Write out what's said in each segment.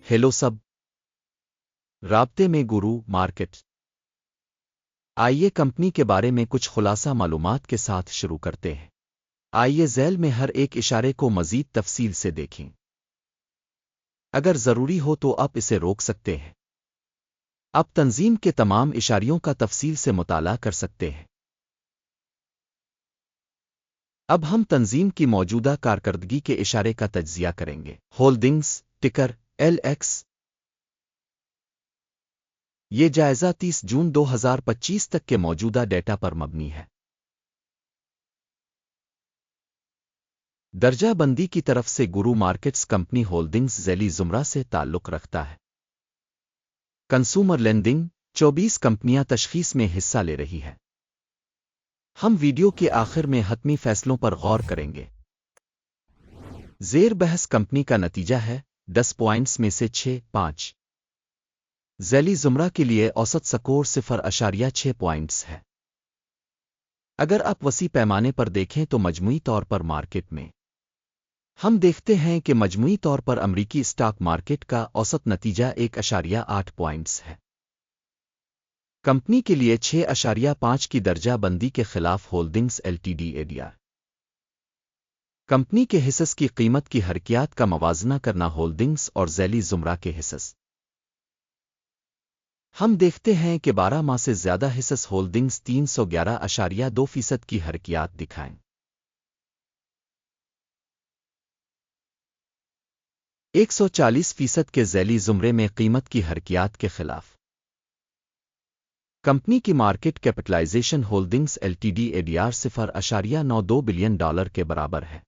Hello सब। राब्ते में गुरु market. आइए कंपनी के बारे में कुछ खुलासा मालूमात के साथ शुरू करते हैं। आइए झैल में हर एक इशारे को मजीद तफसील से देखें। अगर ज़रूरी हो तो आप इसे रोक सकते हैं। आप तंजीम के तमाम इशारियों का तफसील से मुताला कर सकते हैं। अब हम तंजीम की मौजूदा कारकर्दगी के इशारे का तज्जिया करेंगे। होल्डिंग्स टिकर LX। ये जायज़ा 30 जून 2025 तक के मौजूदा डेटा पर मबनी है। दर्जा बंदी की तरफ से गुरु मार्केट्स कंपनी होल्डिंग्स ज़ैली ज़ुमरा से ताल्लुक़ रखता है। कंसूमर लेंडिंग 24 कंपनियां तशखीस में हिस्सा ले रही है। हम वीडियो के आखिर में हतमी फैसलों पर गौर करेंगे। ज़ेर बहस कंपनी का नतीजा है 10 पॉइंट्स में से 6.5। ज़ैली ज़ुमरा के लिए औसत स्कोर 0.6 पॉइंट्स है। अगर आप वसी पैमाने पर देखें तो मजमूई तौर पर मार्केट में हम देखते हैं कि मजमूई तौर पर अमरीकी स्टॉक मार्केट का औसत नतीजा 1.8 पॉइंट्स है। कंपनी के लिए 6.5 की दर्जा बंदी के खिलाफ होल्डिंग्स LTD ADR। कंपनी के हिस्स की कीमत की हरकियात का मवाजना करना होल्डिंग्स और ज़ैली ज़ुमरा के हिस्स। हम देखते हैं कि 12 माह से ज़्यादा हिस्स होल्डिंग्स 311.2% की हरकियात दिखाएं। 140% के ज़ैली ज़ुमरे में कीमत की हरकियात के खिलाफ। कंपनी की market capitalisation holdings LTD ADR 0.92 billion dollar के बराबर है।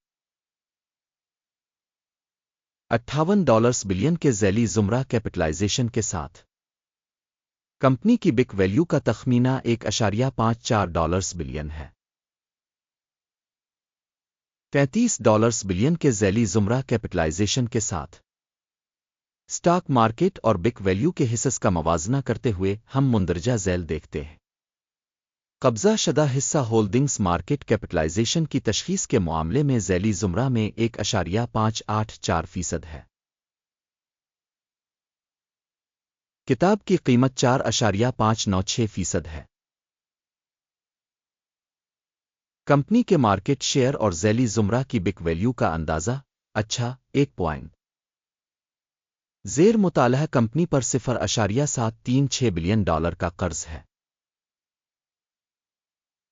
$58 बिलियन के ज़ैली ज़ुमरा कैपिटलाइजेशन के साथ कंपनी की बिक वैल्यू का तखमीना $1.54 बिलियन है। $33 बिलियन के ज़ैली ज़ुमरा कैपिटलाइजेशन के साथ स्टॉक मार्केट और बिक वैल्यू के हिस्स का मवाजना करते हुए हम मुंदरजा झैल देखते हैं। कब्ज़ा शदा हिस्सा होल्डिंग्स मार्केट कैपिटलाइजेशन की तशखीस के मामले में ज़ैली ज़ुमरा में 1.584% है। किताब की कीमत 4.596% है। कंपनी के मार्केट शेयर और ज़ैली ज़ुमरा की बिक वैल्यू का अंदाज़ा 1 पॉइंट। ज़ेर मुतालह कंपनी पर 0.736 बिलियन डॉलर का कर्ज है।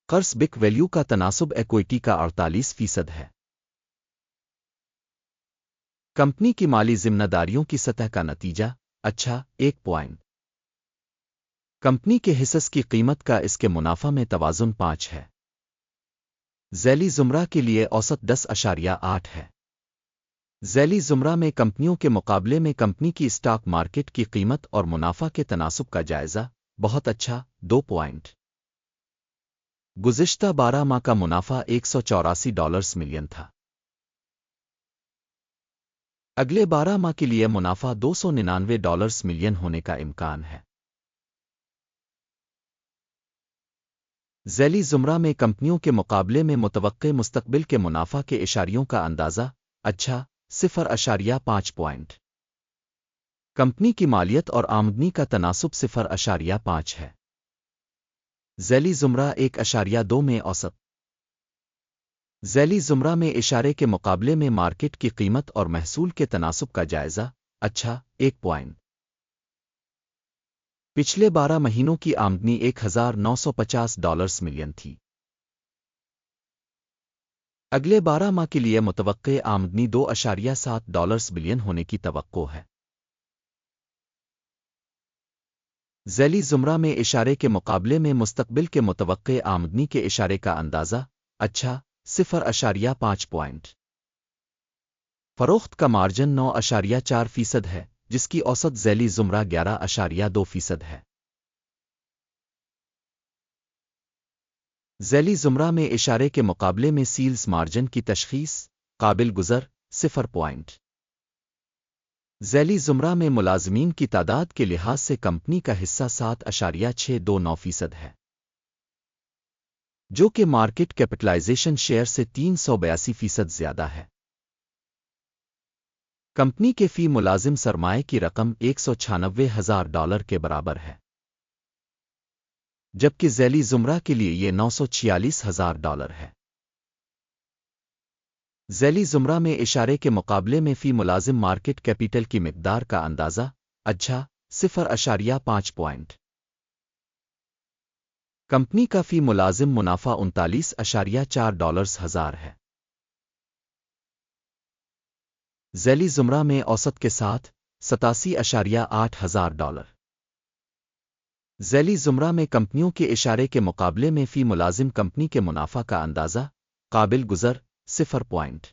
कर्ज बिक वैल्यू का तनासुब इक्विटी का 48% है। कंपनी की माली जिम्मेदारियों की सतह का नतीजा 1 पॉइंट। कंपनी के हिस्स की कीमत का इसके मुनाफा में तवाज़ुन 5 है। ज़ैली ज़ुमरा के लिए औसत 10.8 है। ज़ैली ज़ुमरा में कंपनियों के मुकाबले में कंपनी की स्टॉक मार्केट की कीमत और मुनाफा के तनासुब का जायज़ा बहुत अच्छा 2 पॉइंट। गुज़िश्ता 12 माह का मुनाफा $184 मिलियन था। अगले 12 माह के लिए मुनाफा $299 मिलियन होने का इम्कान है। ज़ैली ज़ुमरा में कंपनियों के मुकाबले में मुतवक्के मुस्तकबिल के मुनाफा के इशारियों का अंदाज़ा 0.5 पॉइंट। कंपनी की मालियत और आमदनी का तनासुब 0.5 है। ज़ैली ज़ुमरा 1.2 में औसत। ज़ैली ज़ुमरा में इशारे के मुकाबले में मार्केट की कीमत और महसूल के तनासुब का जायज़ा 1 पॉइंट। पिछले 12 महीनों की आमदनी $1,950 मिलियन थी। अगले 12 माह के लिए मुतवक्के आमदनी $2.7 बिलियन होने की तवक्को है। ज़ैली ज़ुमरा में इशारे के मुकाबले में मुस्तकबिल के मुतवक्के आमदनी के इशारे का अंदाज़ा 0.5 पॉइंट। फ़रोख्त का मार्जिन 9.4% है, जिसकी औसत ज़ैली ज़ुमरा 11.2% है। ज़ैली ज़ुमरा में इशारे के मुकाबले में सील्स मार्जिन की तशखीस काबिल गुज़र 0 पॉइंट। ज़ैली ज़ुमरा में मुलाज़मीन की तादाद के लिहाज से कंपनी का हिस्सा 7.629% है, जो कि मार्केट कैपिटलाइजेशन शेयर से 382% ज़्यादा है। कंपनी के फी मुलाजिम सरमाए की रकम $196,000 के बराबर है, जबकि ज़ैली ज़ुमरा के लिए ये $946,000 है। ज़ैली ज़ुमरा में इशारे के मुकाबले में फ़ी मुलाजिम मार्केट कैपिटल की मिकदार का अंदाज़ा 0.5 पॉइंट। कंपनी का फ़ी मुलाजिम मुनाफा $39.4 है। ज़ैली ज़ुमरा में औसत के साथ $87.8 ज़ैली ज़ुमरा में कंपनियों के इशारे के मुकाबले में फ़ी मुलाजिम कंपनी के मुनाफा का अंदाज़ा काबिल गुज़र 0 पॉइंट।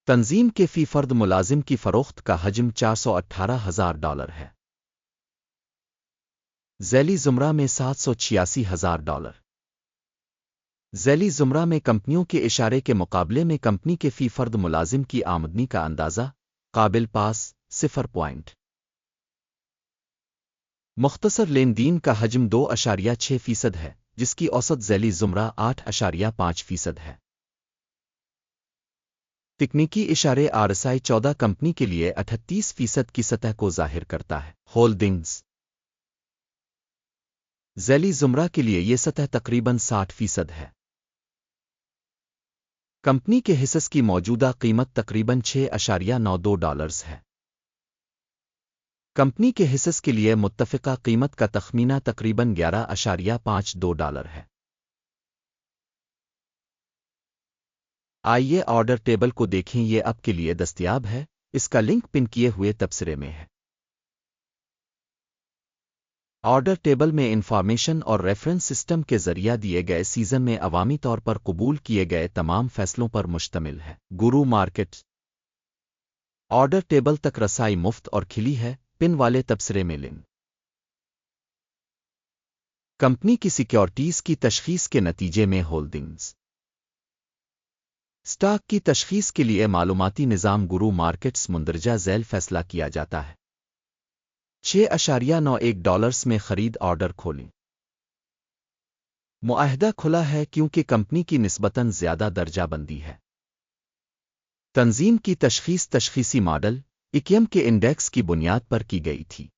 तंजीम के फ़ी फ़र्द मुलाजिम की फ़रोख्त का हजम $418,000 है। ज़ैली ज़ुमरा में $786,000। ज़ैली ज़ुमरा में कंपनियों के इशारे के मुकाबले में कंपनी के फ़ी फ़र्द मुलाजिम की आमदनी का अंदाज़ा काबिल पास 0 पॉइंट। मुख्तसर लेनदीन का हजम 2.6% है, जिसकी औसत ज़ैली ज़ुमरा 8.5% है। तकनीकी इशारे RSI 14 कंपनी के लिए 38% की सतह को ज़ाहिर करता है। होल्डिंग्स ज़ैली ज़ुमरा के लिए ये सतह तकरीबन 60% है। कंपनी के हिस्स की मौजूदा कीमत तकरीबन $6.92 है। कंपनी के हिस्स के लिए मुत्तफ़िका कीमत का तखमीना तकरीबन $11.52 है। आइए ऑर्डर टेबल को देखें, ये आपके लिए दस्तयाब है। इसका लिंक पिन किए हुए तबसरे में है। ऑर्डर टेबल में इंफॉर्मेशन और रेफरेंस सिस्टम के जरिए दिए गए सीजन में अवामी तौर पर कबूल किए गए तमाम फैसलों पर मुश्तमिल है। गुरु मार्केट ऑर्डर टेबल तक रसाई मुफ्त और खिली है। पिन वाले तबसरे में लिंक। कंपनी की सिक्योरिटीज की तशखीस के नतीजे में होल्डिंग्स स्टॉक की तशखीस के लिए मालूमाती निज़ाम गुरु मार्केट्स मुंदरजा झैल फैसला किया जाता है। $6.91 में खरीद ऑर्डर खोलें। मुआहदा खुला है क्योंकि कंपनी की निस्बतन ज़्यादा दर्जाबंदी है। तंजीम की तशखीस तशखीसी मॉडल इक्यम के इंडेक्स की बुनियाद पर की गई थी।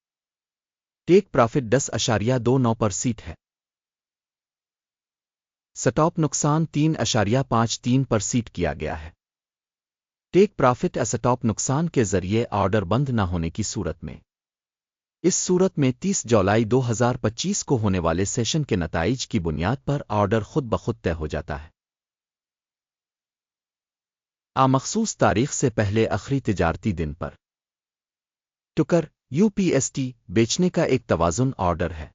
टेक प्रॉफिट 10.29% है। स्टॉप नुकसान 3.53% किया गया है। टेक प्रॉफिट स्टॉप नुकसान के जरिए ऑर्डर बंद न होने की सूरत में। इस सूरत में 30 जुलाई 2025 को होने वाले सेशन के नताइज की बुनियाद पर ऑर्डर खुद ब खुद तय हो जाता है। मखसूस तारीख से पहले आखिरी तिजारती दिन पर टुकर UPST बेचने का एक तवाज़ुन ऑर्डर है।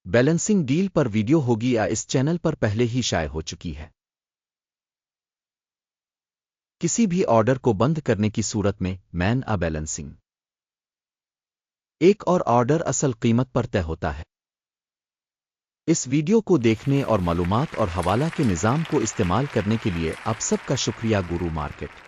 बैलेंसिंग डील पर वीडियो होगी या इस चैनल पर पहले ही शाये हो चुकी है। किसी भी ऑर्डर को बंद करने की सूरत में मैन बैलेंसिंग एक और ऑर्डर असल कीमत पर तय होता है। इस वीडियो को देखने और मालूमात और हवाला के निज़ाम को इस्तेमाल करने के लिए आप सबका शुक्रिया। गुरु मार्केट।